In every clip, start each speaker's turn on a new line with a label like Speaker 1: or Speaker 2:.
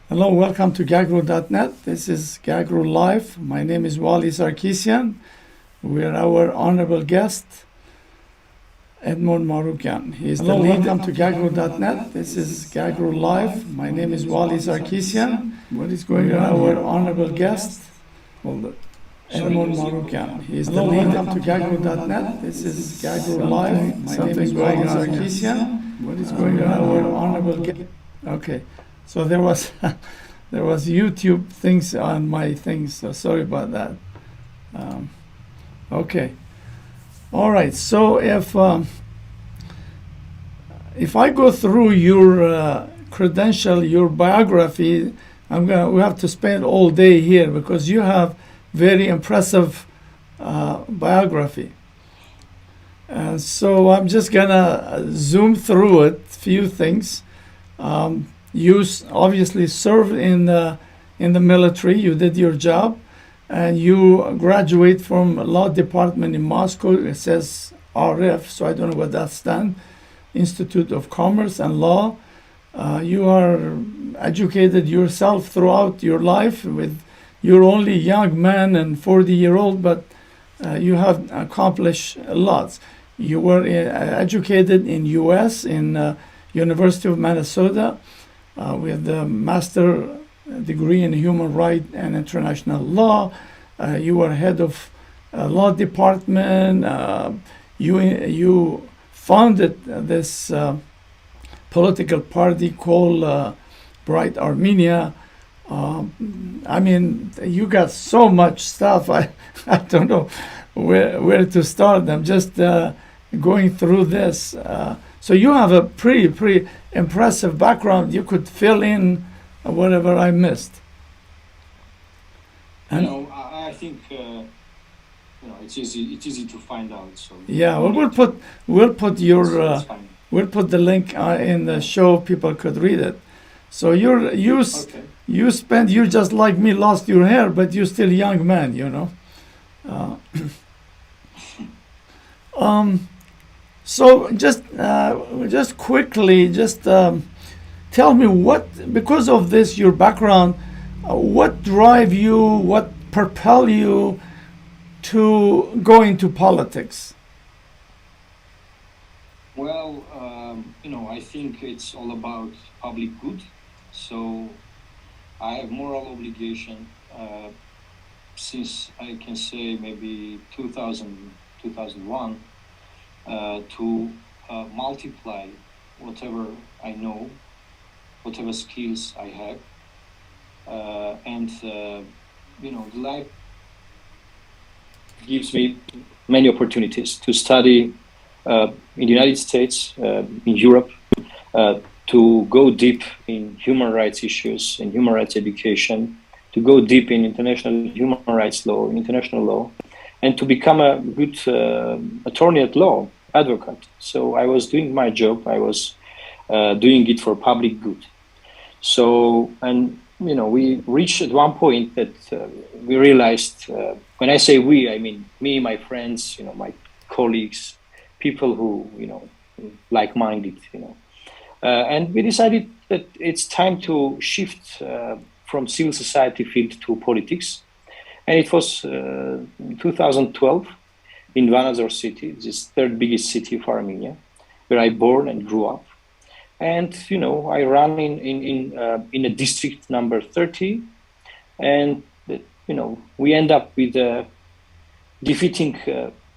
Speaker 1: Hello, welcome to Gagro.net. This is Gagro Live. My name is Wally Sarkisian. We're our honorable guest, Edmon Marukyan. He's the lead. Welcome to Gagro.net. This is Gagro Live. My name is Wally Sarkisian. What is going on? Our honorable guest, Edmon Marukyan. He's the lead. Welcome to Gagro.net. This is Gagro Live. My name is Wally Sarkisian. What is going on? Our honorable guest. Okay. So there was YouTube things on my things, so sorry about that. Okay, all right. So if I go through your credential, your biography, we have to spend all day here because you have very impressive biography. So I'm just gonna zoom through it. Few things. You obviously served in the military. You did your job, and you graduate from law department in Moscow. It says RF, so I don't know what that stands. Institute of Commerce and Law. You are educated yourself throughout your life. You're only a young man and 40-year-old, but you have accomplished a lot. You were educated in U.S. in University of Minnesota. With a master degree in human rights and international law. You were head of law department. You founded this political party called Bright Armenia. I mean, you got so much stuff. I don't know where to start. I'm just going through this. So you have a pretty impressive background. You could fill in whatever I missed.
Speaker 2: And I think it's easy to find out. So
Speaker 1: yeah, we'll put the link in the show. People could read it. So you're just like me, lost your hair, but you're still a young man, you know. So just quickly, tell me because of this, your background, what drive you, what propel you to go into politics?
Speaker 2: Well, I think it's all about public good. So I have moral obligation since I can say maybe 2001. To multiply whatever I know, whatever skills I have, and the life gives me many opportunities to study in the United States, in Europe, to go deep in human rights issues, in human rights education, to go deep in international human rights law, international law, and to become a good attorney at law. Advocate. So I was doing my job. I was doing it for public good. So, and we reached at one point that we realized, when I say we, I mean me, my friends, my colleagues, people who, like-minded, and we decided that it's time to shift from civil society field to politics. And it was 2012. In Vanazor city, this third biggest city of Armenia, where I born and grew up, and I ran in a district number 30, and we end up with defeating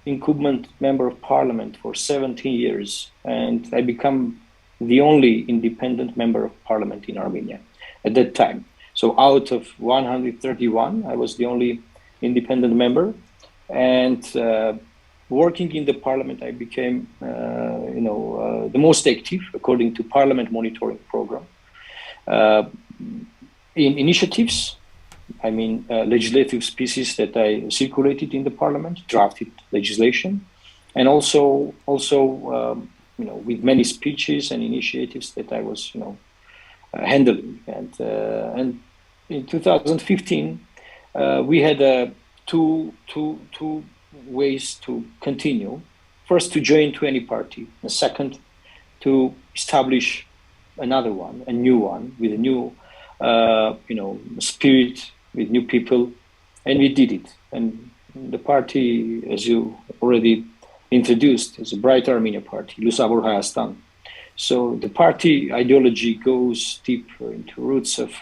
Speaker 2: incumbent member of parliament for 17 years, and I become the only independent member of parliament in Armenia at that time. So out of 131, I was the only independent member, and working in the parliament, I became, the most active according to Parliament Monitoring Program. In initiatives, I mean legislative species that I circulated in the parliament, drafted legislation, and also with many speeches and initiatives that I was, handling. And in 2015, we had two ways to continue. First, to join to any party. The second, to establish another one, a new one, with a new spirit, with new people, and we did it. And the party, as you already introduced, is a Bright Armenia party, Lusabur Hayastan. So the party ideology goes deeper into roots of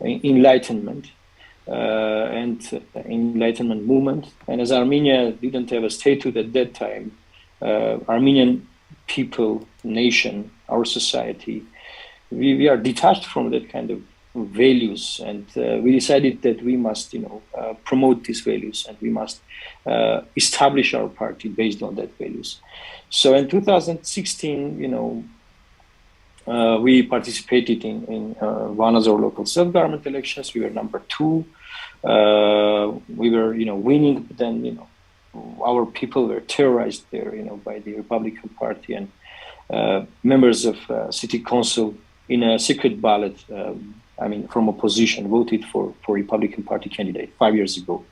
Speaker 2: enlightenment and enlightenment movement. And as Armenia didn't have a statehood at that time, Armenian people, nation, our society, we are detached from that kind of values, and we decided that we must, promote these values, and we must establish our party based on that values. So in 2016, we participated in one of our local self-government elections. We were number 2. We were, winning. But then, our people were terrorized there, by the Republican Party, and members of city council in a secret ballot. From opposition, voted for Republican Party candidate 5 years ago.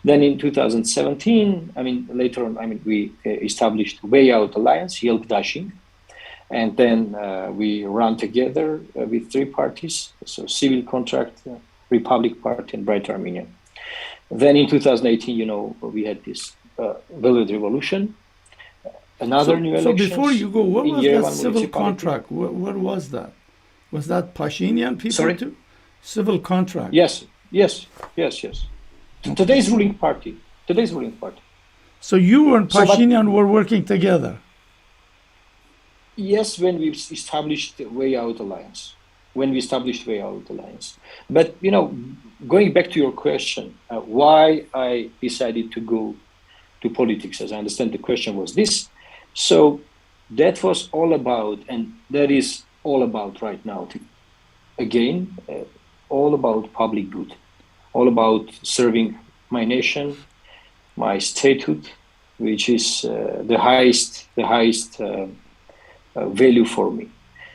Speaker 2: Then in 2017, later on, we established Way Out Alliance, Yelp Dashing, and then we ran together with 3 parties, so Civil Contract, Republic Party, and Bright Armenia. Then in 2018, we had this Velvet Revolution, another new election.
Speaker 1: So before you go, what was that civil contract? What was that? Was that Pashinyan people too? Civil contract.
Speaker 2: Yes. Today's ruling party.
Speaker 1: So you and Pashinyan were working together?
Speaker 2: Yes, when we established Way Out Alliance. But, going back to your question, why I decided to go to politics, as I understand the question was this. So that was all about, and that is all about right now. Again, all about public good, all about serving my nation, my statehood, which is the highest value for me.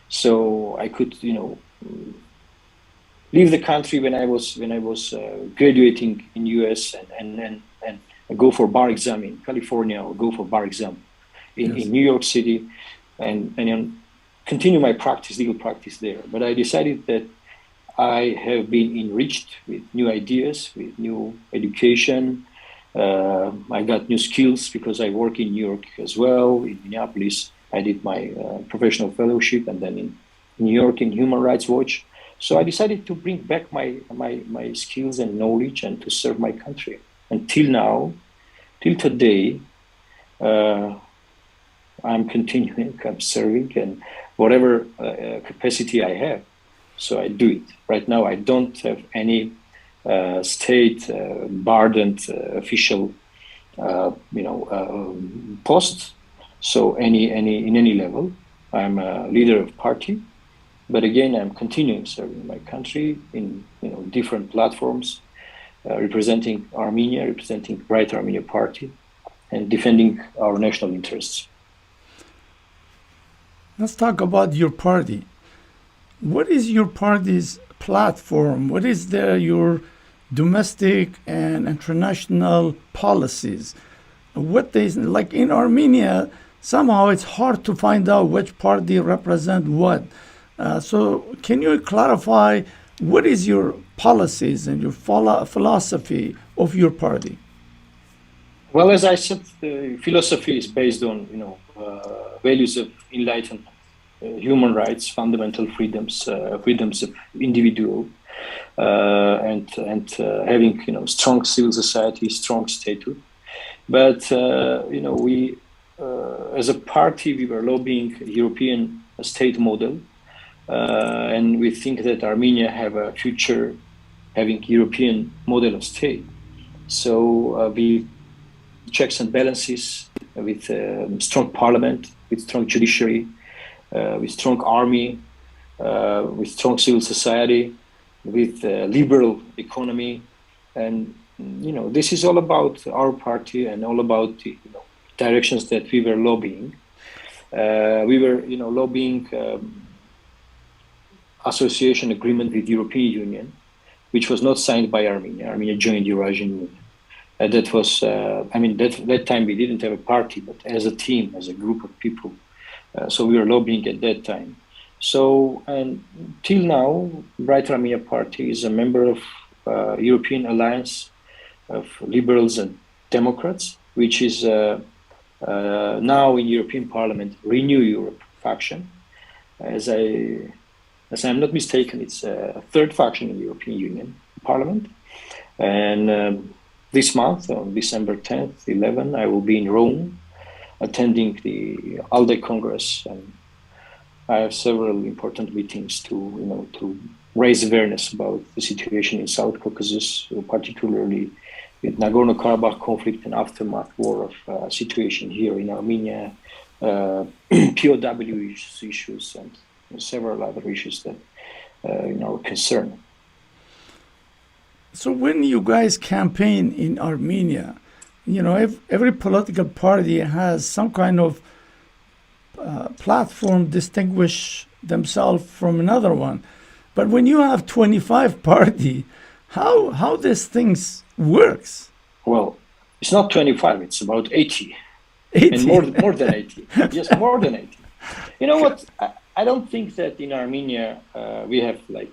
Speaker 2: So I could, leave the country when I was graduating in US and go for bar exam in California, or go for bar exam in New York City, and continue my legal practice there. But I decided that I have been enriched with new ideas, with new education. I got new skills because I work in New York as well. In Minneapolis, I did my professional fellowship, and then in New York in Human Rights Watch. So I decided to bring back my skills and knowledge and to serve my country. Until now, till today, I'm continuing, I'm serving, and whatever capacity I have. So I do it. Right now, I don't have any state burdened official, post. So in any level, I'm a leader of party. But again, I'm continuing serving my country in different platforms, representing Armenia, representing Bright Armenia Party, and defending our national interests.
Speaker 1: Let's talk about your party. What is your party's platform? What is your domestic and international policies? What they like in Armenia? Somehow it's hard to find out which party represent what. So can you clarify what is your policies and your philosophy of your party?
Speaker 2: Well, as I said, the philosophy is based on values of enlightenment, human rights, fundamental freedoms, freedoms of individual, and having strong civil society, strong statehood. But we as a party, we were lobbying European state model, and we think that Armenia have a future having European model of state. So we checks and balances with strong parliament, with strong judiciary, with strong army, with strong civil society, with liberal economy, and this is all about our party and all about the directions that we were lobbying. We were lobbying association agreement with European Union, which was not signed by Armenia. Armenia joined Eurasian Union. That was, that time we didn't have a party, but as a team, as a group of people. So we were lobbying at that time. So, and till now, Bright Armenia Party is a member of European Alliance of Liberals and Democrats, which is now in European Parliament Renew Europe faction. As I'm not mistaken, it's a third faction in the European Union Parliament. And this month, on December 10th, 11, I will be in Rome attending the ALDE Congress, and I have several important meetings to raise awareness about the situation in South Caucasus, particularly with Nagorno-Karabakh conflict and aftermath war of situation here in Armenia, POW issues, and several other issues that are concern.
Speaker 1: So when you guys campaign in Armenia, every political party has some kind of platform distinguish themselves from another one. But when you have 25 party, how this things works?
Speaker 2: Well, it's not 25, it's about 80.
Speaker 1: 80.
Speaker 2: And more than 80. Yes, more than 80. You know what? I don't think that in Armenia we have like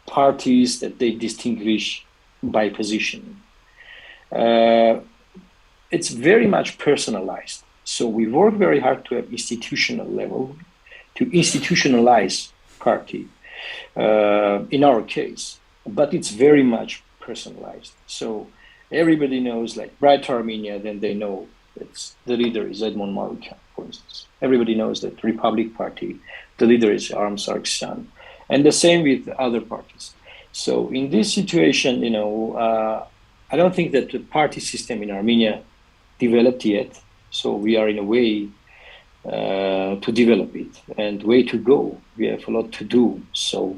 Speaker 2: parties that they distinguish by position. It's very much personalized. So we work very hard to have institutional level, to institutionalize party in our case, but it's very much personalized. So everybody knows like Bright Armenia, then they know that the leader is Edmon Marukyan, for instance. Everybody knows that Republic Party, the leader is Arm Sargsyan, and the same with other parties. So in this situation, I don't think that the party system in Armenia developed yet. So we are in a way to develop it and way to go. We have a lot to do. So,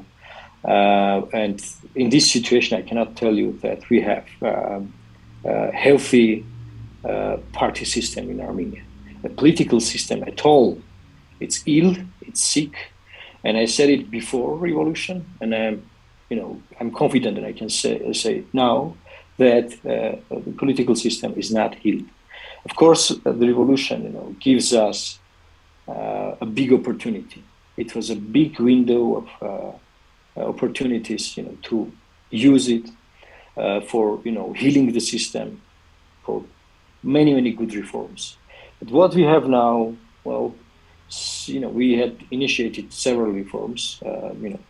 Speaker 2: and in this situation, I cannot tell you that we have a healthy party system in Armenia. A political system at all, it's ill, it's sick. And I said it before revolution, and I'm confident that I can say it now that the political system is not healed. Of course, the revolution, gives us a big opportunity. It was a big window of opportunities, to use it for, healing the system, for many, many good reforms. But what we have now, well, we had initiated several reforms.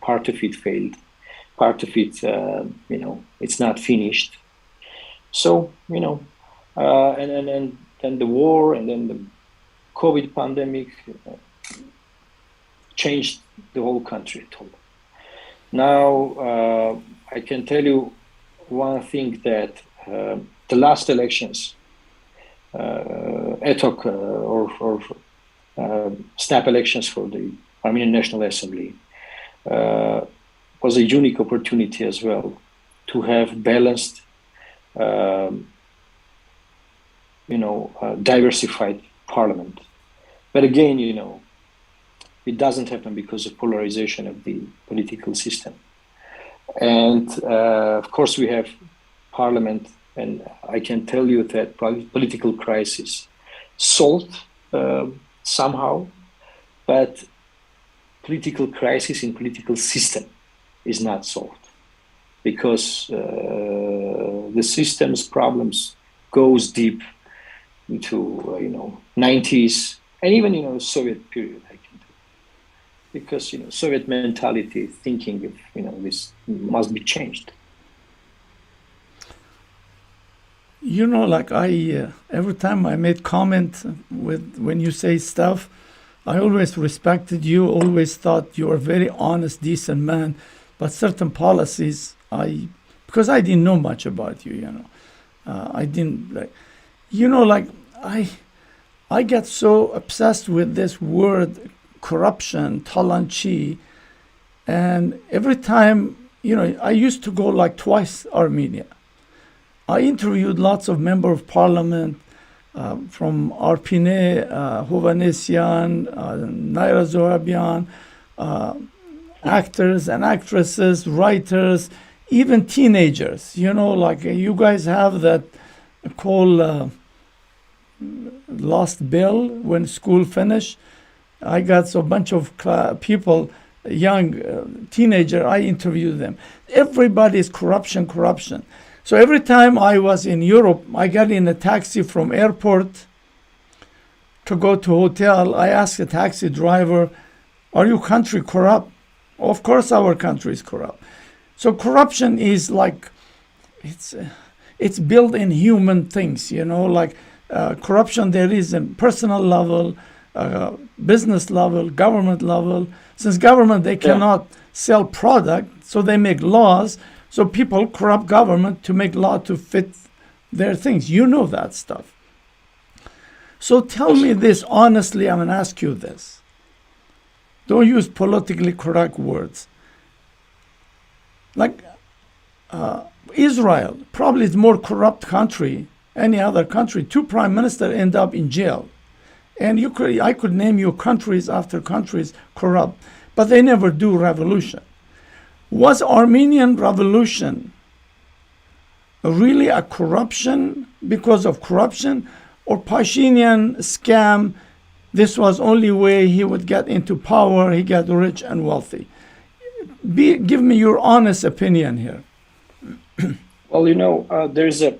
Speaker 2: Part of it failed. Part of it, it's not finished. So, and then the war and then the COVID pandemic changed the whole country at all. Now, I can tell you one thing that the last elections, ETOC or snap elections for the Armenian National Assembly was a unique opportunity as well to have balanced, diversified parliament. But again, it doesn't happen because of polarization of the political system. And of course, we have parliament, and I can tell you that political crisis solved somehow, but political crisis in political system is not solved because the system's problems goes deep into 90s and even Soviet period. I can tell, because Soviet mentality, thinking of this must be changed.
Speaker 1: Like I every time I made comment when you say stuff, I always respected you, always thought you were a very honest, decent man. But certain policies, because I didn't know much about you, I didn't I get so obsessed with this word corruption, talanchi, and every time, I used to go like twice Armenia. I interviewed lots of members of parliament from Arpine, Hovanesyan, Naira Zohabian, actors and actresses, writers, even teenagers. You guys have that called Lost Bill when school finished. I got a bunch of people, young teenager. I interviewed them. Everybody is corruption, corruption. So every time I was in Europe, I got in a taxi from airport to go to hotel. I asked the taxi driver, "Are your country corrupt?" Of course, our country is corrupt. So corruption is like it's built in human things, like corruption. There is a personal level, business level, government level. Since government, they cannot sell product, so they make laws. So people corrupt government to make law to fit their things. You know that stuff. So tell me this honestly. I'm going to ask you this. Don't use politically correct words. Like Israel, probably is more corrupt country any other country. 2 prime ministers end up in jail. And I could name you countries after countries corrupt, but they never do revolution. Was Armenian revolution really a corruption because of corruption, or Pashinyan scam? This was only way he would get into power. He got rich and wealthy. Give me your honest opinion here.
Speaker 2: Well, there's a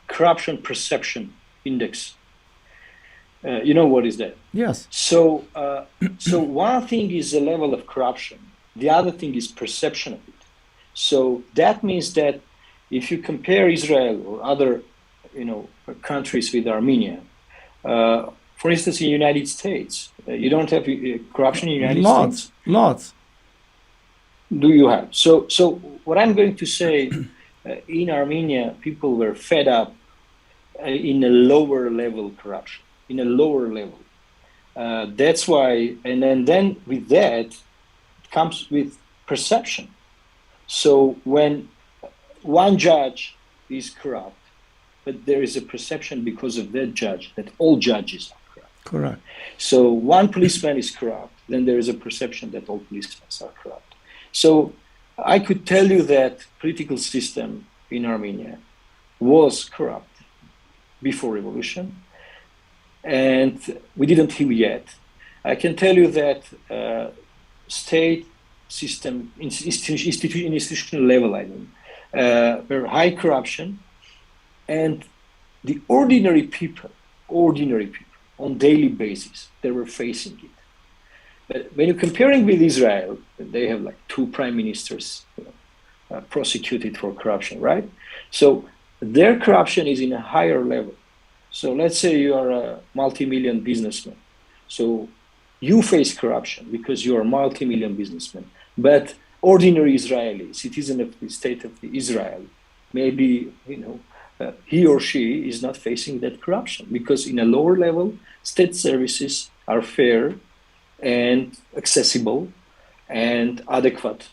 Speaker 2: corruption perception index. You know what is that?
Speaker 1: Yes.
Speaker 2: So one thing is the level of corruption. The other thing is perception of it. So that means that if you compare Israel or other, countries with Armenia, for instance, in the United States, you don't have corruption in the United States.
Speaker 1: Lots.
Speaker 2: Do you have? So what I'm going to say, in Armenia, people were fed up in a lower level corruption, in a lower level. That's why, and then with that comes with perception. So when one judge is corrupt, but there is a perception because of that judge that all judges are corrupt.
Speaker 1: Correct.
Speaker 2: So one policeman is corrupt, then there is a perception that all policemen are corrupt. So I could tell you that political system in Armenia was corrupt before revolution, and we didn't heal yet. I can tell you that state system, institutional level, were high corruption, and the ordinary people on daily basis, they were facing it. But when you're comparing with Israel, they have like 2 prime ministers prosecuted for corruption, right? So their corruption is in a higher level. So let's say you are a multi-million businessman. So you face corruption because you are a multi-million businessman. But ordinary Israeli, citizen of the state of Israel, maybe, he or she is not facing that corruption because in a lower level, state services are fair and accessible and adequate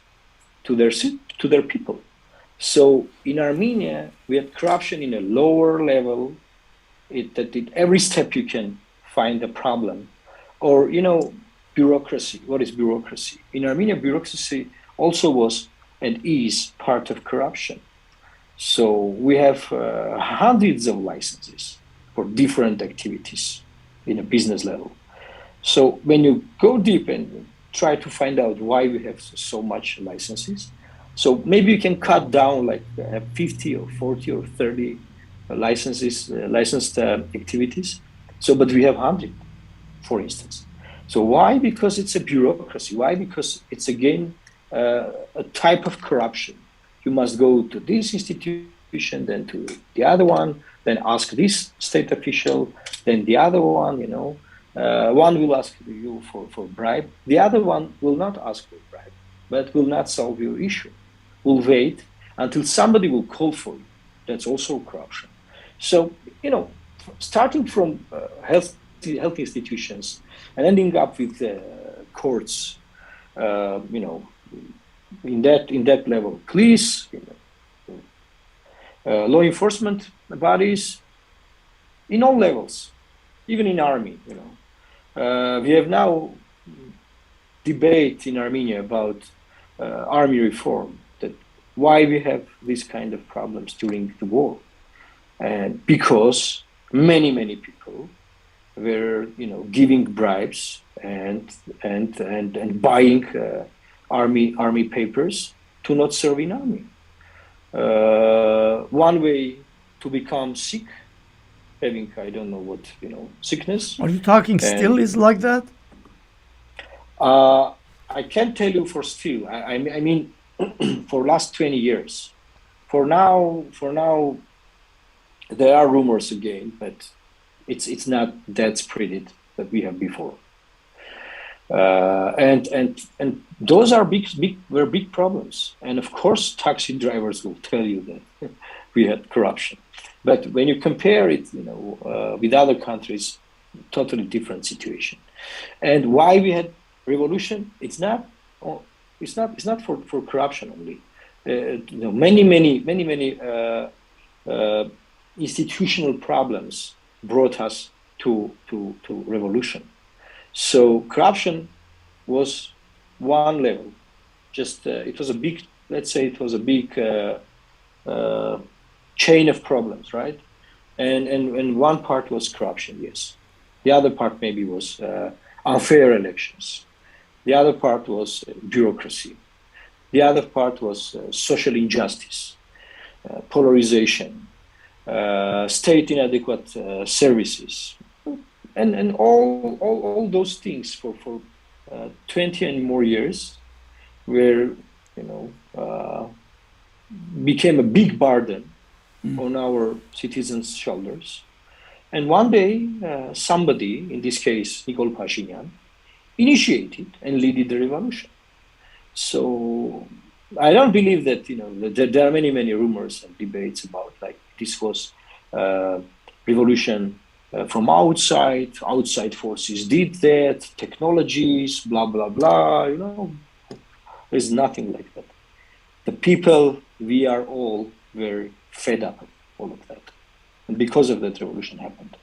Speaker 2: to their people. So in Armenia, we have corruption in a lower level. That every step you can find a problem, or bureaucracy. What is bureaucracy? In Armenia, bureaucracy also was and is part of corruption. So we have hundreds of licenses for different activities in a business level. So when you go deep and try to find out why we have so much licenses, so maybe you can cut down like 50 or 40 or 30 licensed activities. So, but we have 100, for instance. So why? Because it's a bureaucracy. Why? Because it's again a type of corruption. You must go to this institution, then to the other one, then ask this state official, then the other one. One will ask you for bribe. The other one will not ask for bribe, but will not solve your issue. Will wait until somebody will call for you. That's also corruption. So, starting from health institutions and ending up with courts, in that level, police, law enforcement bodies, in all levels, even in army. We have now debate in Armenia about army reform. That why we have these kind of problems during the war. And because many people were, giving bribes and buying army papers to not serve in army. One way to become sick, having I don't know what sickness.
Speaker 1: Are you talking still
Speaker 2: And
Speaker 1: is like that?
Speaker 2: I can't tell you for still. I mean, for last 20 years. For now, there are rumors again, but it's not that spread that we have before. And those are big problems. And of course, taxi drivers will tell you that we had corruption. But when you compare it, with other countries, totally different situation. And why we had revolution? It's not for corruption only. Many institutional problems brought us to revolution. So corruption was one level. Just it was a big, let's say, it was a big chain of problems, right? And one part was corruption, yes. The other part maybe was unfair elections. The other part was bureaucracy. The other part was social injustice, polarization, state inadequate services, and all those things for 20 and more years, where became a big burden on our citizens' shoulders. And one day, somebody, in this case, Nikol Pashinyan, initiated and led the revolution. So I don't believe that, there are many rumors and debates about like this was revolution from outside forces did that, technologies, blah, blah, blah, there's nothing like that. The people, we are all very fed up of all of that. And because of that, revolution happened.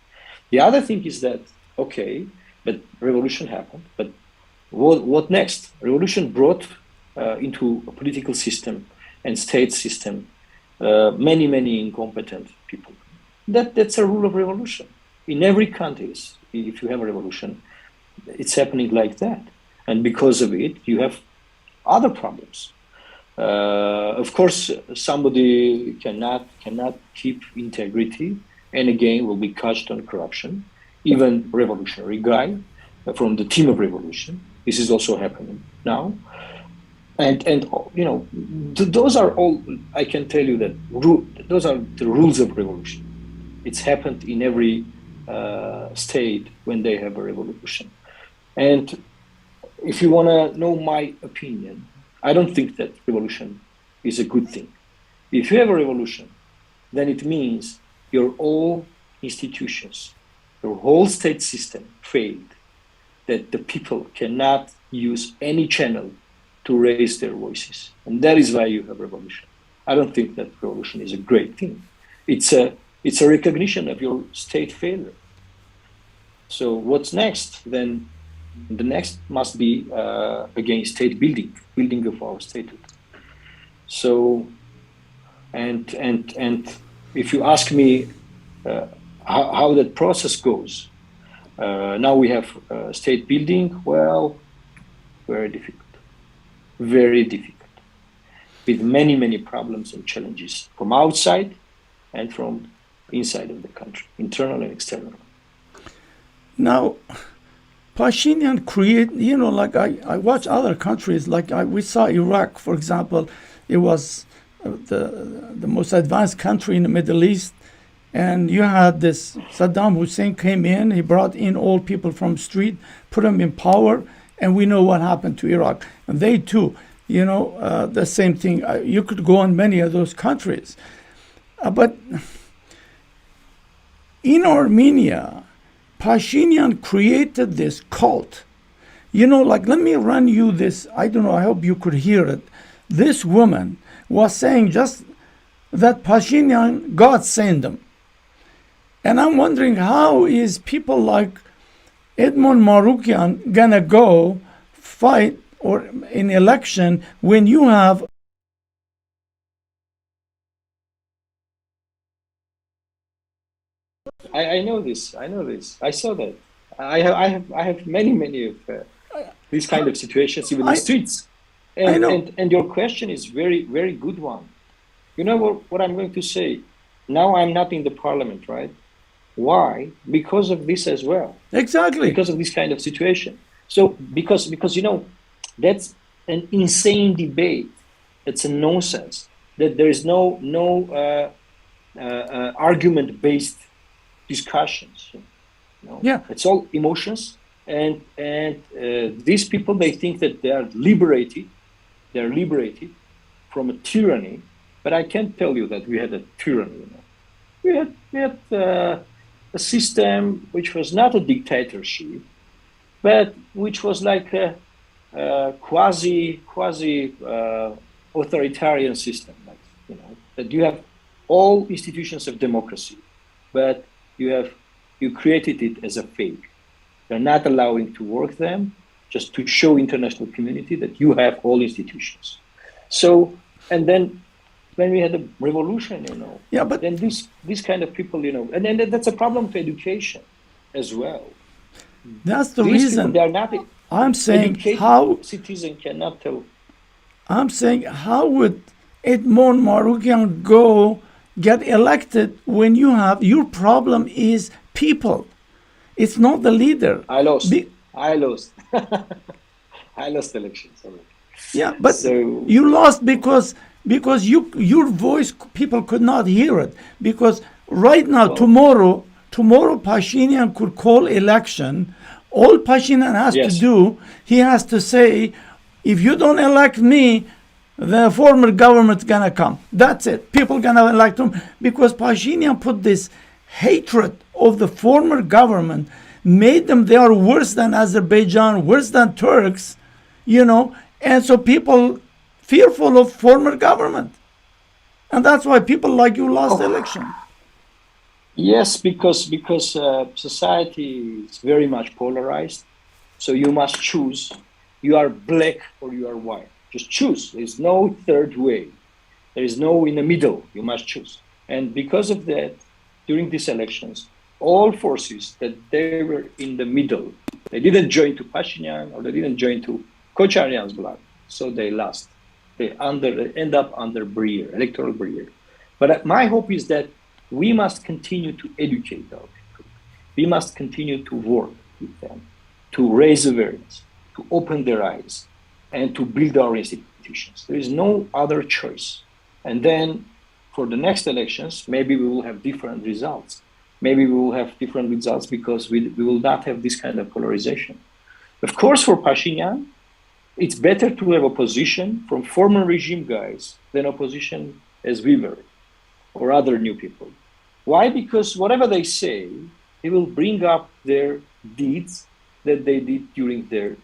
Speaker 2: The other thing is that, okay, but revolution happened, but what next? Revolution brought into a political system and state system many incompetent people. That's a rule of revolution. In every country, if you have a revolution, it's happening like that. And because of it, you have other problems. Of course, somebody cannot keep integrity, and again will be catched on corruption. Even revolutionary guy from the team of revolution. This is also happening now. And those are all, I can tell you that those are the rules of revolution. It's happened in every state when they have a revolution. And if you want to know my opinion, I don't think that revolution is a good thing. If you have a revolution, then it means your all institutions, your whole state system failed, that the people cannot use any channel to raise their voices. And that is why you have revolution. I don't think that revolution is a great thing. It's a recognition of your state failure. So what's next? Then the next must be again state building of our statehood. So and if you ask me how that process goes, now we have state building. Well, very difficult, with many problems and challenges from outside and from inside of the country, internal and external.
Speaker 1: Now, Pashinyan create, like I watch other countries, like we saw Iraq, for example. It was the most advanced country in the Middle East. And you had this Saddam Hussein came in, he brought in all people from street, put them in power, and we know what happened to Iraq. And they too, the same thing. You could go on many of those countries. But in Armenia, Pashinyan created this cult. Like, let me run you this. I don't know, I hope you could hear it. This woman was saying just that Pashinyan, God sent him. And I'm wondering, how is people like Edmon Marukyan gonna go fight or in election when you have
Speaker 2: I know this. I saw that. I have many of these kind of situations even in the streets.
Speaker 1: I know.
Speaker 2: And your question is very good one. You know what I'm going to say? Now I'm not in the parliament, right? Why? Because of this as well.
Speaker 1: Exactly.
Speaker 2: Because of this kind of situation. So because that's an insane debate. It's a nonsense. That there is no argument based discussions.
Speaker 1: Yeah.
Speaker 2: It's all emotions, and these people, they think that they are liberated. They're liberated from a tyranny, but I can't tell you that we had a tyranny. We had a system which was not a dictatorship, but which was like a quasi authoritarian system. Like, that you have all institutions of democracy, but you created it as a fake. You're not allowing to work them, just to show international community that you have all institutions. So, and then when we had the revolution,
Speaker 1: Yeah, but
Speaker 2: then these kind of people, and then that's a problem to education as well.
Speaker 1: that's the
Speaker 2: These
Speaker 1: reason
Speaker 2: people, they are not
Speaker 1: I'm saying
Speaker 2: educated.
Speaker 1: how
Speaker 2: Citizen cannot tell.
Speaker 1: I'm saying how would Edmon Marukyan go get elected when your problem is people. It's not the leader.
Speaker 2: I lost. I lost. I lost elections already.
Speaker 1: Yeah, but
Speaker 2: So
Speaker 1: you lost because your voice people could not hear it, because right now tomorrow Pashinyan could call election. All Pashinyan has to do, he has to say, if you don't elect me, the former government's gonna come. That's it. People gonna elect him because Pashinyan put this hatred of the former government, made them, they are worse than Azerbaijan, worse than Turks, and so people fearful of former government. And that's why people like you lost the election.
Speaker 2: Yes, because society is very much polarized. So you must choose. You are black or you are white. Just choose. There's no third way. There is no in the middle. You must choose. And because of that, during these elections, all forces that they were in the middle, they didn't join to Pashinyan or they didn't join to Kocharyan's bloc, so they lost. They end up under electoral barrier. But my hope is that we must continue to educate our people. We must continue to work with them, to raise awareness, to open their eyes, and to build our institutions. There is no other choice. And then for the next elections, maybe we will have different results. Maybe we will have different results because we will not have this kind of polarization. Of course, for Pashinyan, it's better to have opposition from former regime guys than opposition as we were, or other new people. Why? Because whatever they say, it will bring up their deeds that they did during their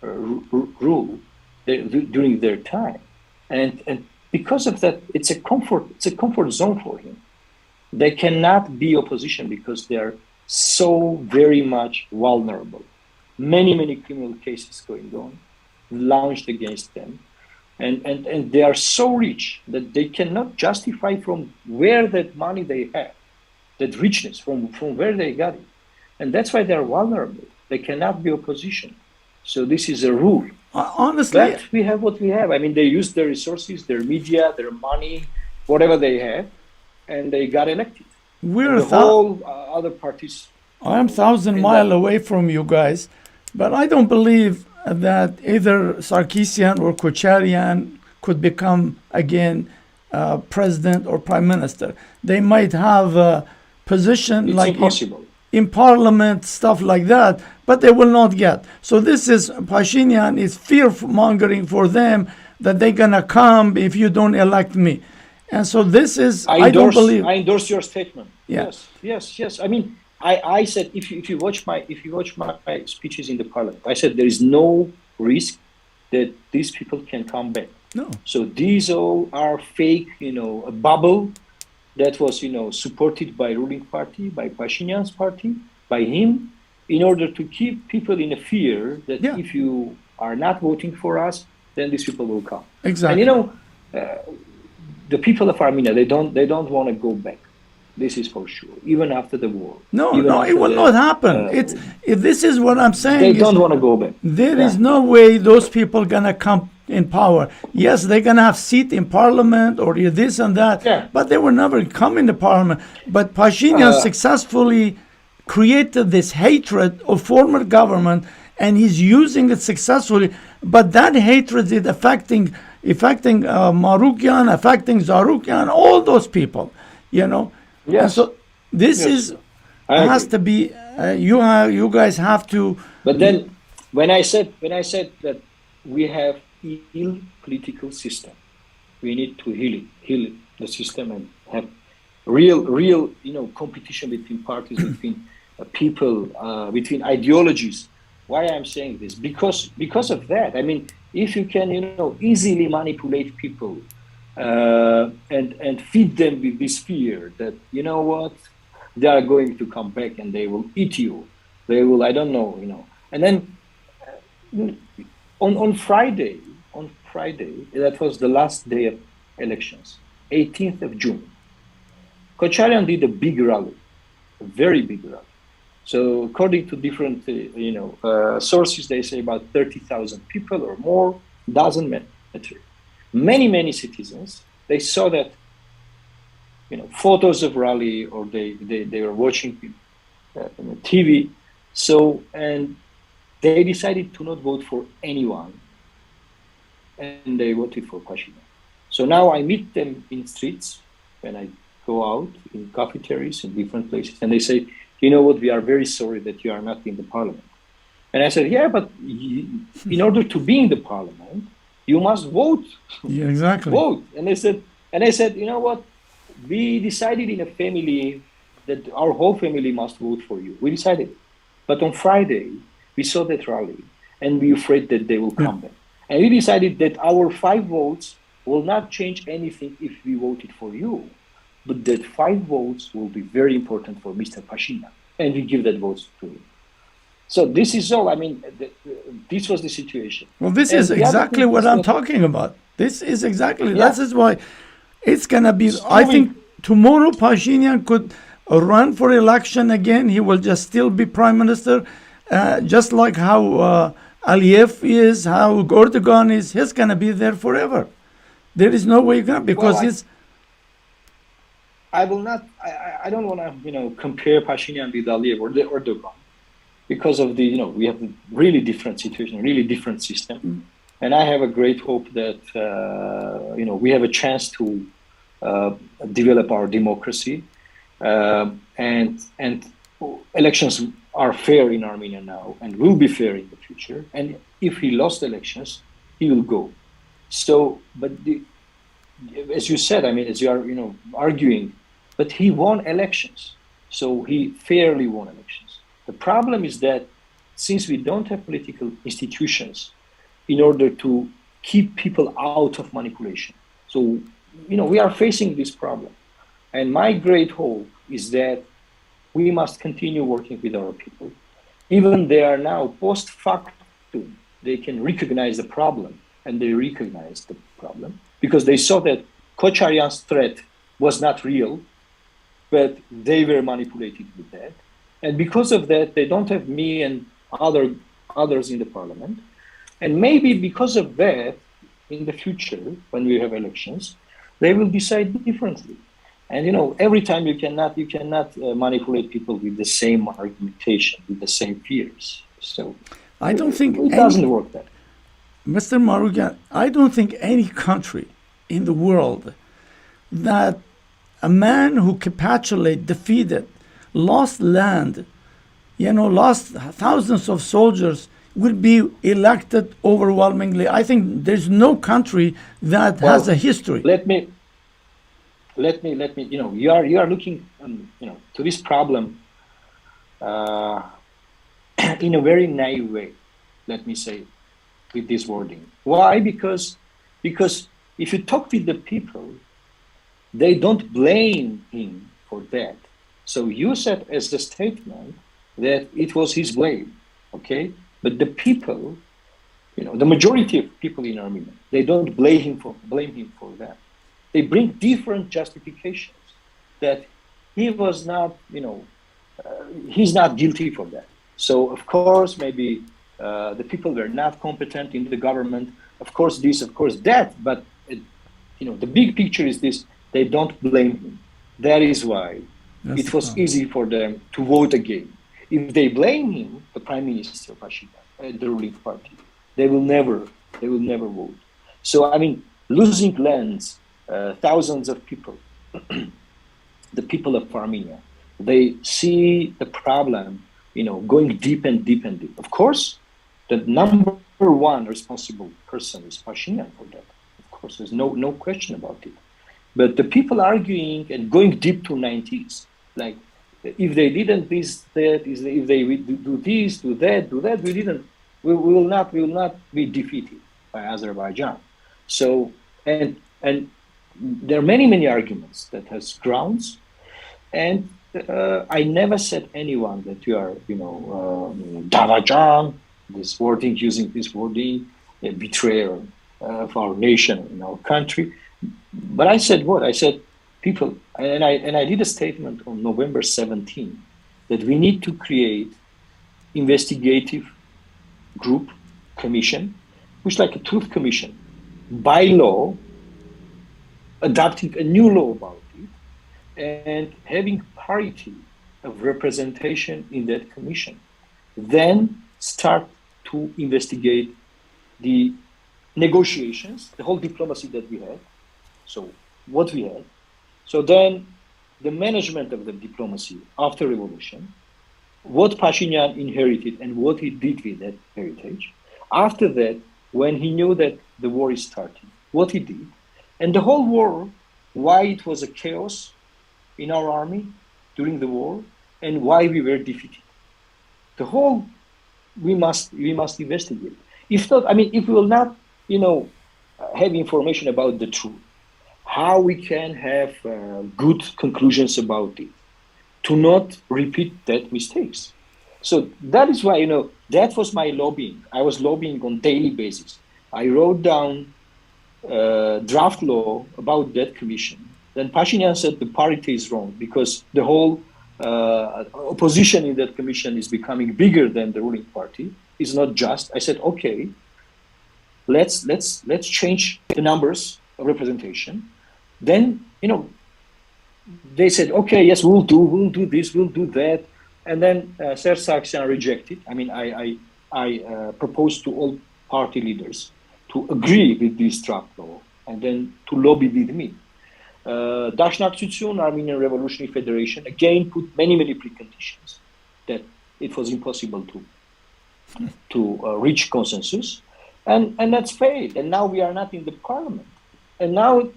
Speaker 2: rule, during their time. And because of that, it's a comfort zone for him. They cannot be opposition because they are so very much vulnerable. Many criminal cases going on, launched against them. And they are so rich that they cannot justify from where that money they have, that richness, from where they got it. And that's why they are vulnerable. They cannot be opposition. So this is a rule.
Speaker 1: Honestly,
Speaker 2: but we have what we have. I mean, they use their resources, their media, their money, whatever they have, and they got elected.
Speaker 1: We're
Speaker 2: all other parties.
Speaker 1: I'm 1,000 miles away from you guys, but I don't believe that either Sarkisian or Kocharyan could become again president or prime minister. They might have a position
Speaker 2: it's
Speaker 1: like
Speaker 2: impossible.
Speaker 1: In parliament, stuff like that, but they will not get. So this is, Pashinyan is fear-mongering for them that they're gonna come if you don't elect me. And so this is, I don't believe.
Speaker 2: I endorse your statement.
Speaker 1: Yeah.
Speaker 2: Yes. I mean, I said if you watch my speeches in the parliament, I said there is no risk that these people can come back.
Speaker 1: No.
Speaker 2: So these all are fake, a bubble that was, supported by ruling party, by Pashinyan's party, by him, in order to keep people in a fear that if you are not voting for us, then these people will come.
Speaker 1: Exactly.
Speaker 2: And the people of Armenia, they don't want to go back. This is for sure. Even after the war.
Speaker 1: No,
Speaker 2: even
Speaker 1: no,
Speaker 2: after
Speaker 1: it will not happen. This is what I'm saying.
Speaker 2: They don't want to go back.
Speaker 1: There is no way those people gonna come in power. Yes, they're gonna have seat in parliament or this and that,
Speaker 2: Yeah.
Speaker 1: but they will never come in the parliament. But Pashinyan successfully created this hatred of former government, and he's using it successfully. But that hatred is affecting Marukyan, affecting Zarukyan, all those people, Yes. And so this has to be. You guys have to.
Speaker 2: But then, when I said that we have ill political system, we need to heal the system and have real competition between parties, between people, between ideologies. Why I'm saying this? Because of that. I mean, if you can easily manipulate people and feed them with this fear that they are going to come back and they will eat you, they will, I don't know, and then on Friday, that was the last day of elections, 18th of June, Kocharyan did a big rally, a very big rally. So according to different sources, they say about 30,000 people or more, doesn't matter. Many citizens, they saw that photos of rally, or they were watching TV. So, and they decided to not vote for anyone, and they voted for Pashinyan. So now I meet them in streets when I go out in cafeterias in different places, and they say, you know what, we are very sorry that you are not in the parliament. And I said, yeah, but in order to be in the parliament, you must vote.
Speaker 1: Yeah, exactly.
Speaker 2: Vote. And I said, you know what, we decided in a family that our whole family must vote for you. We decided. But on Friday, we saw that rally, and we were afraid that they will come back. And we decided that our 5 votes will not change anything if we voted for you, but that 5 votes will be very important for Mr. Pashinyan, and we give that votes to him. So this is all. I mean, this was the situation.
Speaker 1: Well, this is exactly what I'm talking about. This is exactly. This is why it's gonna be. I think tomorrow Pashinyan could run for election again. He will just still be prime minister, just like how Aliyev is, how Erdogan is. He's gonna be there forever. There is no way because he's.
Speaker 2: I will not. I don't want to compare Pashinyan with Aliyev or Erdogan, because of the we have a really different situation, really different system, and I have a great hope that we have a chance to develop our democracy, and elections are fair in Armenia now and will be fair in the future. And if he lost elections, he will go. So, but as you said, I mean, as you are arguing, but he won elections, so he fairly won elections. The problem is that since we don't have political institutions in order to keep people out of manipulation, so we are facing this problem. And my great hope is that we must continue working with our people. Even they are now post factum, they can recognize the problem, and they recognize the problem because they saw that Kocharyan's threat was not real, but they were manipulated with that. And because of that, they don't have me and others in the parliament. And maybe because of that, in the future, when we have elections, they will decide differently. And every time you cannot manipulate people with the same argumentation, with the same fears. So
Speaker 1: I don't think
Speaker 2: it doesn't work that.
Speaker 1: Mr. Marukyan, I don't think any country in the world that a man who capitulated, defeated, lost land, lost thousands of soldiers will be elected overwhelmingly. I think there's no country that has a history.
Speaker 2: Let me. You are looking, to this problem in a very naive way. Let me say, with this wording. Why? Because if you talk with the people, they don't blame him for that. So you said as a statement that it was his blame, okay? But the people, the majority of people in Armenia, they don't blame him for that. They bring different justifications that he was not, he's not guilty for that. So of course, maybe the people were not competent in the government. Of course, this, of course, that. But the big picture is this: they don't blame him. That is why
Speaker 1: That's
Speaker 2: it
Speaker 1: the
Speaker 2: was
Speaker 1: problem.
Speaker 2: easy for them to vote again. If they blame him, the prime minister Pashinyan, the ruling party, they will never vote. So I mean, losing lands, thousands of people, the people of Armenia, they see the problem, going deep and deep and deep. Of course, the number one responsible person is Pashinyan for that. Of course, there's no question about it. But the people arguing and going deep to 90s, like if they didn't this, that, if they do this, do that, we will not be defeated by Azerbaijan. So and there are many arguments that has grounds, and I never said anyone that you are Davajan, this wording, using this wording, a betrayer of our nation in our country. But I said what? I said people, and I did a statement on November 17 that we need to create investigative group commission, which is like a truth commission, by law, adopting a new law about it, and having parity of representation in that commission. Then start to investigate the negotiations, the whole diplomacy that we had. So what we had. So then the management of the diplomacy after revolution, what Pashinyan inherited and what he did with that heritage. After that, when he knew that the war is starting, what he did. And the whole war, why it was a chaos in our army during the war, and why we were defeated. The whole, we must investigate. If not, I mean, if we will not, have information about the truth, how we can have good conclusions about it, to not repeat that mistakes. So that is why, that was my lobbying. I was lobbying on daily basis. I wrote down draft law about that commission. Then Pashinyan said the parity is wrong because the whole opposition in that commission is becoming bigger than the ruling party. It's not just. I said, okay, let's change the numbers of representation. Then, they said, okay, yes, we'll do this, we'll do that. And then Serge Sargsyan rejected. I mean, I proposed to all party leaders to agree with this draft law and then to lobby with me. Dashnaktsytsyun, Armenian Revolutionary Federation, again put many preconditions that it was impossible to reach consensus, and that's failed. And now we are not in the parliament. And now,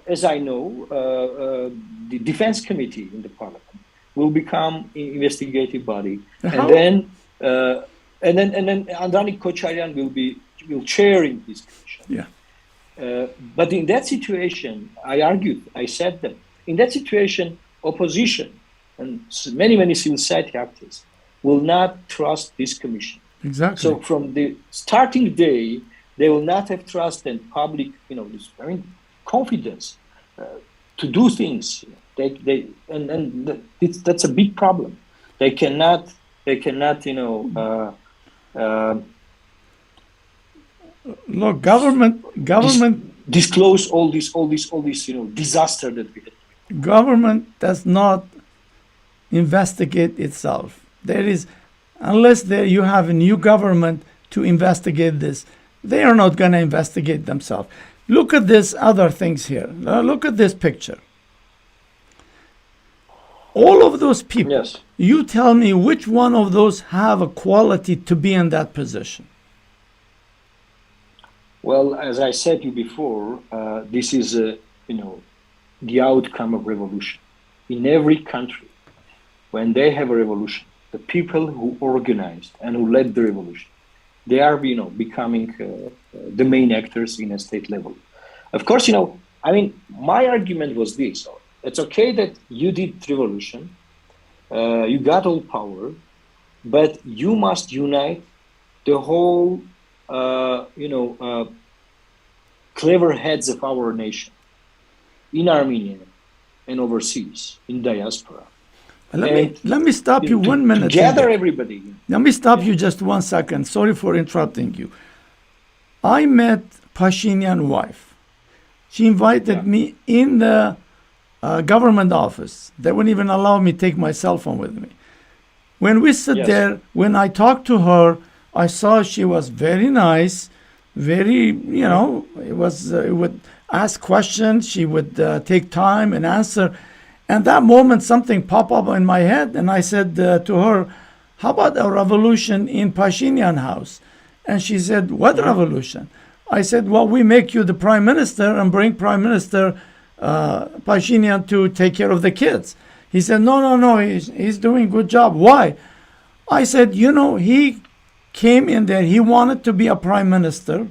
Speaker 2: as I know, the defense committee in the parliament will become an investigative body, and then Androni Kocharyan will chairing this commission.
Speaker 1: Yeah.
Speaker 2: But in that situation, I said that in that situation, opposition and many civil society actors will not trust this commission.
Speaker 1: Exactly.
Speaker 2: So from the starting day, they will not have trust and public, confidence to do things. That's a big problem. They cannot,
Speaker 1: Look, government
Speaker 2: disclose all this, disaster that we had.
Speaker 1: Government does not investigate itself. Unless you have a new government to investigate this, they are not going to investigate themselves. Look at this other things here. Look at this picture. All of those people,
Speaker 2: yes.
Speaker 1: You tell me which one of those have a quality to be in that position.
Speaker 2: Well, as I said to you before, this is, the outcome of revolution. In every country, when they have a revolution, the people who organized and who led the revolution, they are, becoming the main actors in a state level. Of course, my argument was this. It's okay that you did revolution, you got all power, but you must unite the whole, clever heads of our nation in Armenia and overseas in diaspora.
Speaker 1: Let me stop you 1 minute.
Speaker 2: To gather everybody.
Speaker 1: Let me stop you just 1 second. Sorry for interrupting you. I met Pashinyan's wife. She invited me in the government office. They wouldn't even allow me to take my cell phone with me. When we sit there, when I talked to her, I saw she was very nice, very, it would ask questions. She would take time and answer. And that moment, something popped up in my head, and I said to her, how about a revolution in Pashinyan house? And she said, what revolution? I said, well, we make you the prime minister and bring Prime Minister Pashinyan to take care of the kids. He said, no, he's doing a good job. Why? I said, he came in there, he wanted to be a prime minister.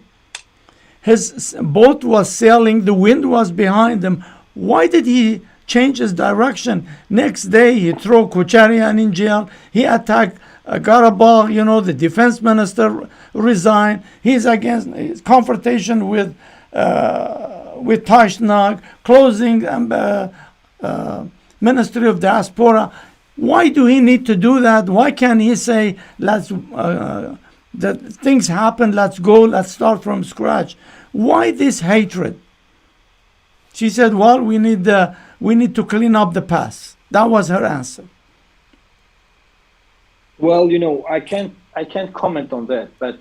Speaker 1: His boat was sailing, the wind was behind him. Why did he change his direction? Next day, he threw Kocharian in jail. He attacked Garabal, the defense minister resigned. He's against his confrontation with Tashnag, closing Ministry of Diaspora. Why do he need to do that? Why can't he say, let's that things happen, let's go, let's start from scratch? Why this hatred? She said, well, we need to clean up the past. That was her answer.
Speaker 2: Well, I can't comment on that, but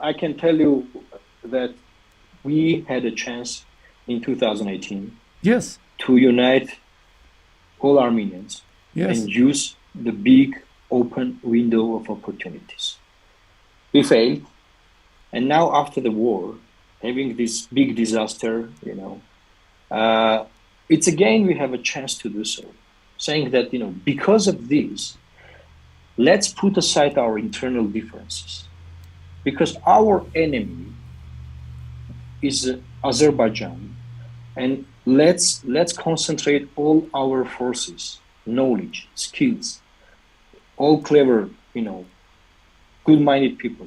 Speaker 2: I can tell you that we had a chance in 2018 to unite all Armenians and use the big open window of opportunities. We failed, and now after the war, having this big disaster, it's again we have a chance to do so, saying that because of this, let's put aside our internal differences, because our enemy is Azerbaijan, and let's concentrate all our forces, knowledge, skills, all clever, good-minded people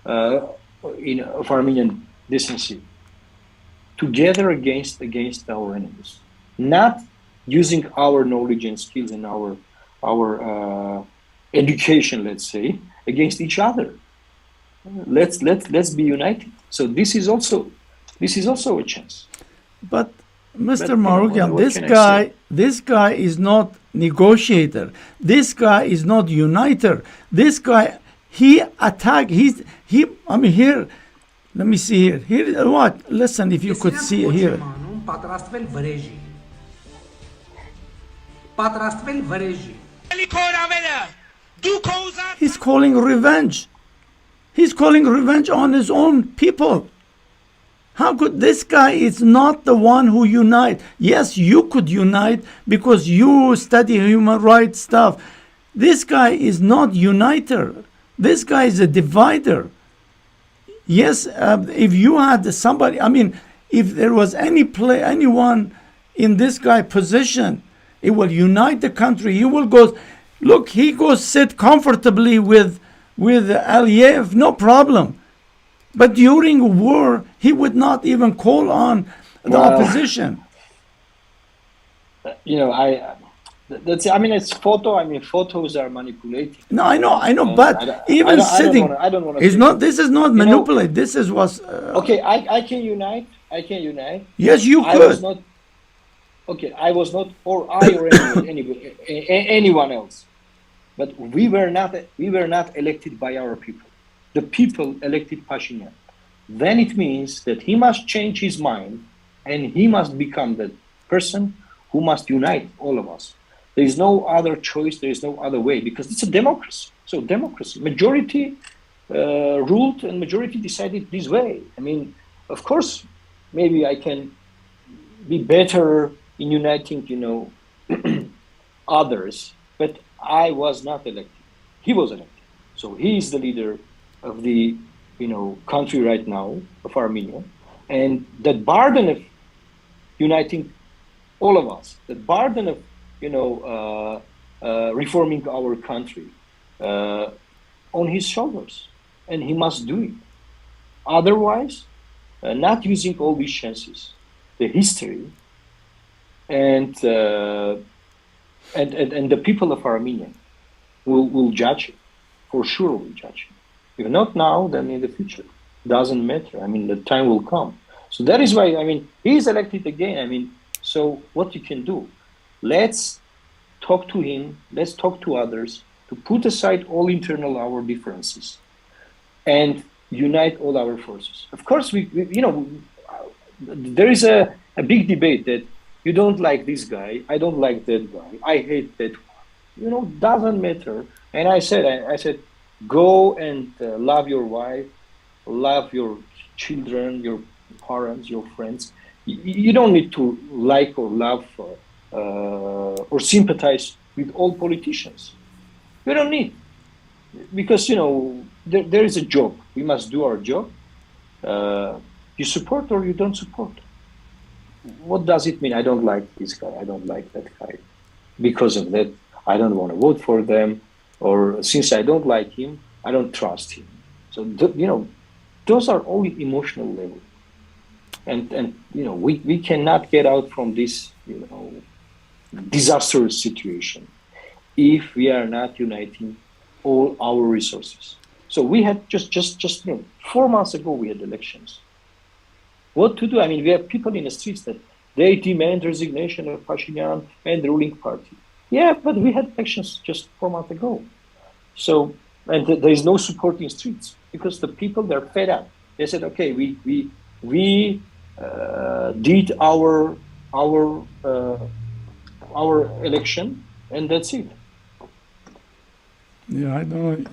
Speaker 2: of Armenian decency, together against our enemies, not using our knowledge and skills and our education, let's say, against each other. Let's be united. So this is also a chance.
Speaker 1: But Mr. Marukyan, this guy is not negotiator. This guy is not uniter. This guy, he attacked. Here. Let me see here. Here, what? Listen, if you could see it here. He's calling revenge. He's calling revenge on his own people. How could this guy is not the one who unite? Yes, you could unite because you study human rights stuff. This guy is not uniter. This guy is a divider. Yes, if you had somebody, if there was anyone in this guy position, it will unite the country. He will go, look, he goes sit comfortably with Aliyev, no problem. But during war, he would not even call on the opposition.
Speaker 2: It's photo. Photos are manipulating.
Speaker 1: No, I know. But even sitting, I don't want to. This is not manipulate. This is was.
Speaker 2: Okay, I can unite.
Speaker 1: Yes, you could.
Speaker 2: I was not, or anyone else. But we were not elected by our people. The people elected Pashinyan. Then it means that he must change his mind, and he must become the person who must unite all of us. There is no other choice. There is no other way, because it's a democracy. So democracy, majority ruled and majority decided this way. Of course, maybe I can be better in uniting, others, but I was not elected. He was elected. So he is the leader of the, country right now, of Armenia. And that burden of uniting all of us, that burden of, reforming our country on his shoulders. And he must do it. Otherwise, not using all these chances, the history and and the people of Armenia will judge it. For sure, will judge it. If not now, then in the future. Doesn't matter. I mean, the time will come. So that is why, I mean, he is elected again. I mean, so what you can do? Let's talk to him. Let's talk to others to put aside all internal our differences and unite all our forces. Of course, there is a big debate that you don't like this guy, I don't like that guy, I hate that one. Doesn't matter. And I said, go and love your wife, love your children, your parents, your friends. You don't need to like or love or sympathize with all politicians. You don't need, because there is a job. We must do our job. You support or you don't support. What does it mean? I don't like this guy, I don't like that guy. Because of that, I don't want to vote for them. Or since I don't like him, I don't trust him. So those are all emotional level. And we cannot get out from this disastrous situation if we are not uniting all our resources. So we had just 4 months ago we had elections. What to do? I mean, we have people in the streets that they demand resignation of Pashinyan and the ruling party. Yeah, but we had elections just 4 months ago. So, and there is no support in streets because the people, they're fed up. They said, okay, we did our election, and that's it.
Speaker 1: Yeah, I know.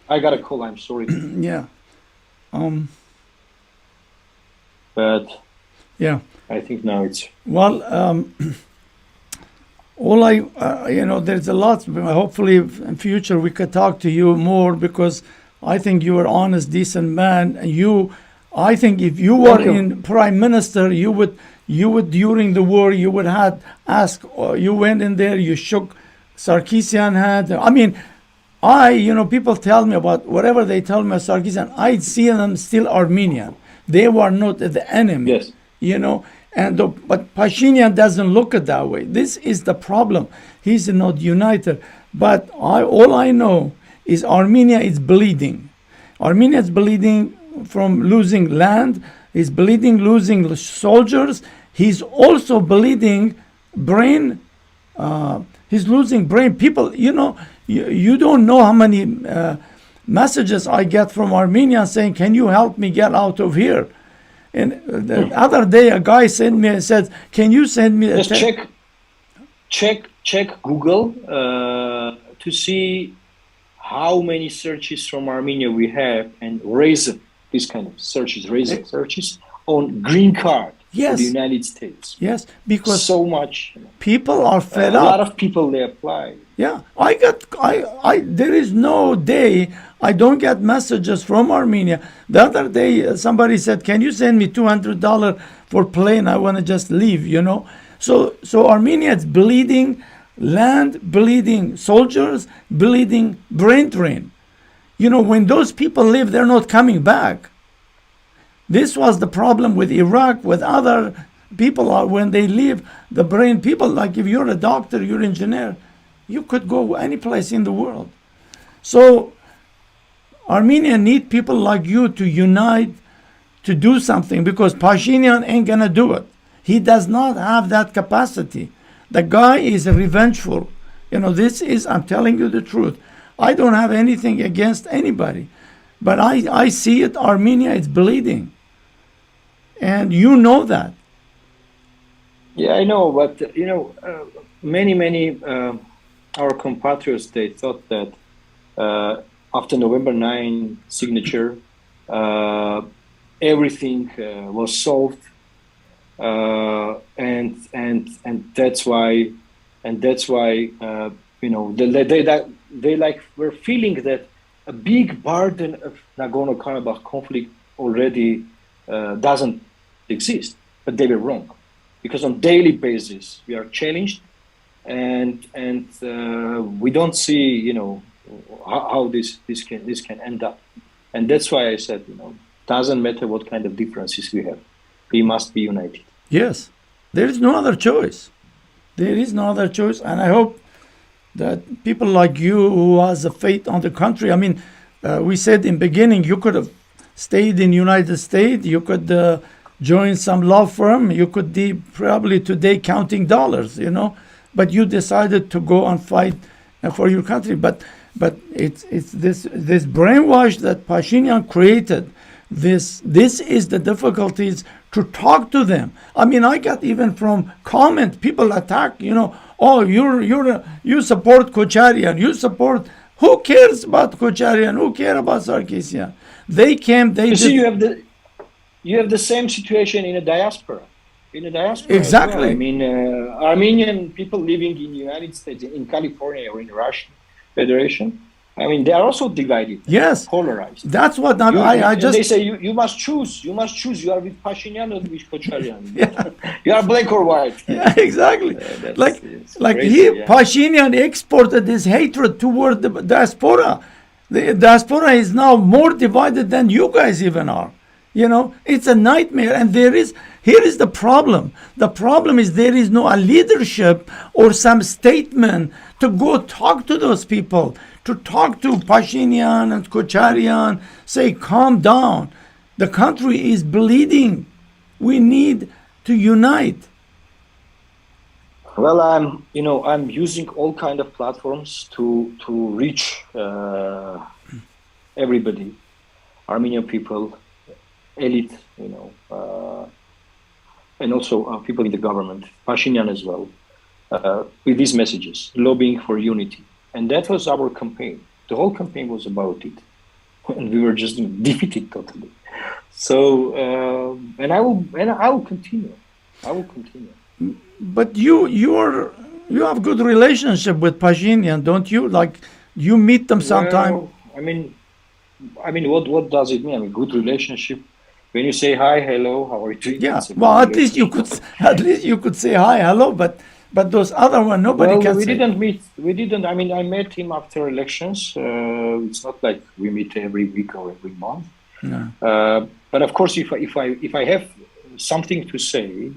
Speaker 2: I got a call. I'm sorry.
Speaker 1: Yeah.
Speaker 2: But
Speaker 1: yeah,
Speaker 2: I think now it's
Speaker 1: well. All there's a lot. Hopefully, in future we could talk to you more because I think you are an honest, decent man. I think if you were in prime minister, you would during the war you would have asked. You went in there, you shook Sarkisian hand. I mean, people tell me about whatever they tell me about Sarkisian. I see them still Armenian. They were not the enemy.
Speaker 2: Yes.
Speaker 1: But Pashinyan doesn't look at that way. This is the problem. He's not united. But all I know is Armenia is bleeding. Armenia is bleeding from losing land. He's bleeding, losing soldiers. He's also bleeding brain. He's losing brain. People, you don't know how many messages I get from Armenia saying, "Can you help me get out of here?" And the other day, a guy sent me and said, "Can you send me?"
Speaker 2: Just check Google to see how many searches from Armenia we have, and raise these kind of searches, searches on green card for the United States.
Speaker 1: Yes, because
Speaker 2: so much
Speaker 1: people are fed up.
Speaker 2: A lot of people they apply.
Speaker 1: Yeah, there is no day I don't get messages from Armenia. The other day, somebody said, "Can you send me $200 for plane? I want to just leave." So Armenia is bleeding land, bleeding soldiers, bleeding brain drain. When those people leave, they're not coming back. This was the problem with Iraq, with other people. When they leave, the brain people, like if you're a doctor, you're an engineer, you could go any place in the world. So Armenia need people like you to unite, to do something, because Pashinyan ain't gonna do it. He does not have that capacity. The guy is revengeful. I'm telling you the truth. I don't have anything against anybody, but I see it. Armenia is bleeding, and you know that.
Speaker 2: Yeah, I know, but many our compatriots, they thought that after November 9 signature, everything was solved, and that's why they were feeling that a big burden of Nagorno-Karabakh conflict already doesn't exist, but they were wrong, because on daily basis we are challenged, and we don't see how this can end up, and that's why I said doesn't matter what kind of differences we have, we must be united.
Speaker 1: Yes, There is no other choice. There is no other choice, and I hope that people like you who has a faith on the country. I mean, we said in beginning you could have stayed in United States. You could join some law firm. You could be probably today counting dollars, but you decided to go and fight for your country. But it's this brainwash that Pashinyan created. This is the difficulties to talk to them. I mean, I got even from comment people attack. Oh, you support Kocharian. You support. Who cares about Kocharian? Who cares about Sarkisian? They came.
Speaker 2: See, you have the same situation in a diaspora.
Speaker 1: Exactly.
Speaker 2: Well. I mean, Armenian people living in the United States, in California, or in the Russian Federation. I mean, they are also divided.
Speaker 1: Yes,
Speaker 2: polarized.
Speaker 1: That's what I just.
Speaker 2: They say you must choose. You must choose. You are with Pashinyan or with Kocharian. Yeah. You are black or white.
Speaker 1: Yeah, exactly. Like
Speaker 2: crazy,
Speaker 1: Pashinyan exported his hatred toward the diaspora. The diaspora is now more divided than you guys even are. It's a nightmare. And here is the problem. The problem is there is no a leadership or some statement to go talk to those people, to talk to Pashinyan and Kocharian, say, calm down. The country is bleeding. We need to unite.
Speaker 2: Well, I'm using all kind of platforms to reach everybody, Armenian people, elite, and also people in the government, Pashinyan as well, with these messages, lobbying for unity. And that was our campaign. The whole campaign was about it. And we were just defeated totally. So, and I will continue. But
Speaker 1: you have good relationship with Pashinyan, don't you? Like, you meet them sometime.
Speaker 2: Well, I mean, what does it mean? I mean, good relationship. When you say hi, hello, how are you doing?
Speaker 1: Yeah. Well, at least you could say hi, hello. But those other one, nobody can.
Speaker 2: We
Speaker 1: say.
Speaker 2: didn't meet. We didn't. I mean, I met him after elections. It's not like we meet every week or every month.
Speaker 1: No.
Speaker 2: But of course, if I have something to say,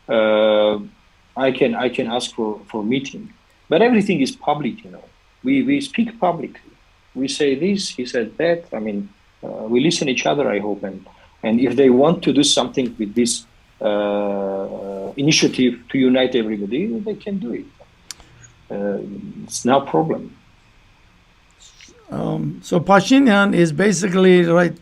Speaker 2: I can ask for meeting. But everything is public, We speak publicly. We say this, he said that. I mean, we listen each other, I hope, and if they want to do something with this initiative to unite everybody, they can do it. It's no problem.
Speaker 1: So Pashinyan is basically right.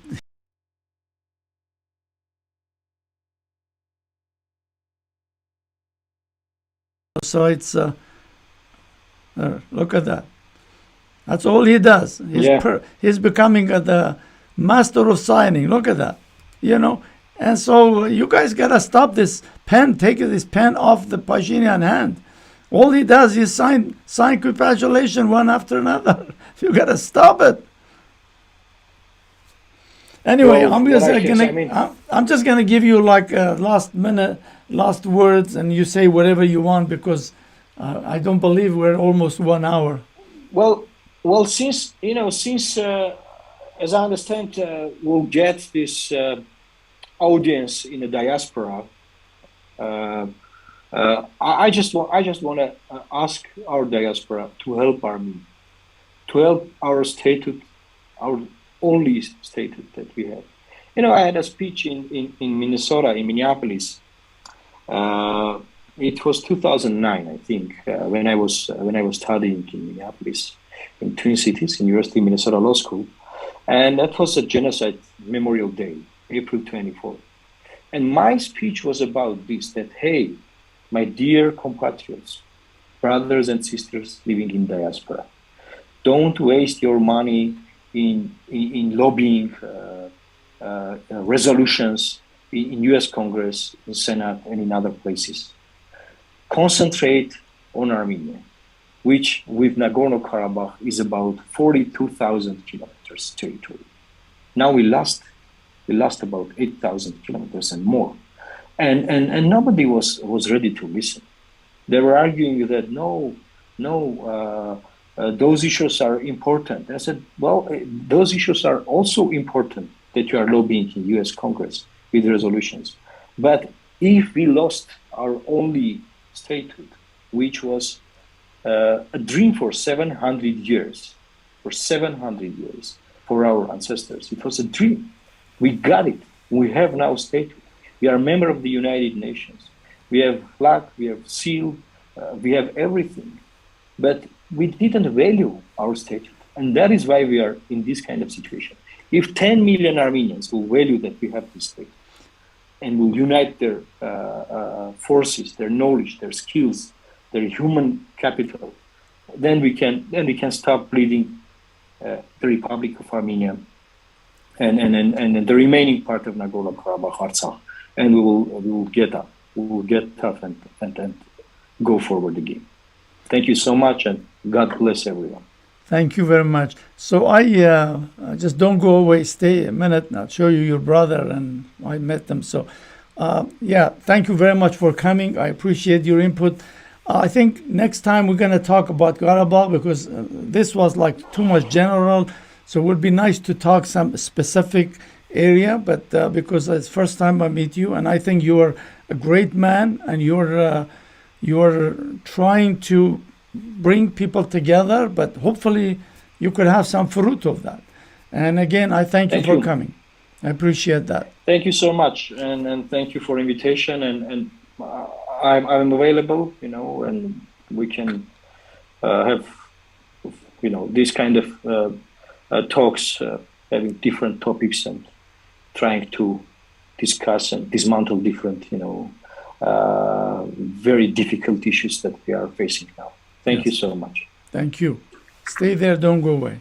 Speaker 1: So it's look at that. That's all he does. He's becoming the master of signing. Look at that, And so you guys gotta stop this pen. Take this pen off the Pashinyan hand. All he does is sign capitulation one after another. You gotta stop it. Anyway,
Speaker 2: Well,
Speaker 1: I'm just gonna give you like last words, and you say whatever you want because I don't believe we're almost 1 hour.
Speaker 2: Well, since as I understand, we'll get this audience in the diaspora. I just want to ask our diaspora to help Armenia, to help our statehood, our only statehood that we have. I had a speech in Minnesota, in Minneapolis. It was 2009, I think, when I was studying in Minneapolis, in Twin Cities, University of Minnesota Law School, and that was a genocide Memorial Day, April 24th. And my speech was about this: that hey, my dear compatriots, brothers and sisters living in diaspora, don't waste your money in lobbying resolutions in U.S. Congress, in Senate, and in other places. Concentrate on Armenia, which with Nagorno-Karabakh is about 42,000 kilometers territory. Now we lost about 8,000 kilometers and more. And nobody was ready to listen. They were arguing that no, those issues are important. I said, well, those issues are also important that you are lobbying in U.S. Congress with resolutions. But if we lost our only statehood, which was a dream for 700 years, for our ancestors. It was a dream. We got it. We have now statehood. We are a member of the United Nations. We have flag, we have seal, we have everything. But we didn't value our statehood. And that is why we are in this kind of situation. If 10 million Armenians will value that we have this state and will unite their forces, their knowledge, their skills, their human capital, then we can stop bleeding the Republic of Armenia and the remaining part of Nagorno-Karabakh, Artsakh, and we will get up, we will get tough and go forward again. Thank you so much, and God bless everyone.
Speaker 1: Thank you very much. So I just don't go away. Stay a minute. I'll show you your brother, and I met them. So, thank you very much for coming. I appreciate your input. I think next time we're going to talk about Karabakh, because this was like too much general. So it would be nice to talk some specific area. But because it's first time I meet you, and I think you are a great man, and you're trying to bring people together, but hopefully you could have some fruit of that. And again, I thank you for coming. I appreciate that.
Speaker 2: Thank you so much, and thank you for invitation. And I'm available, and we can have, this kind of talks, having different topics and trying to discuss and dismantle different, very difficult issues that we are facing now. Thank you so much.
Speaker 1: Thank you. Stay there. Don't go away.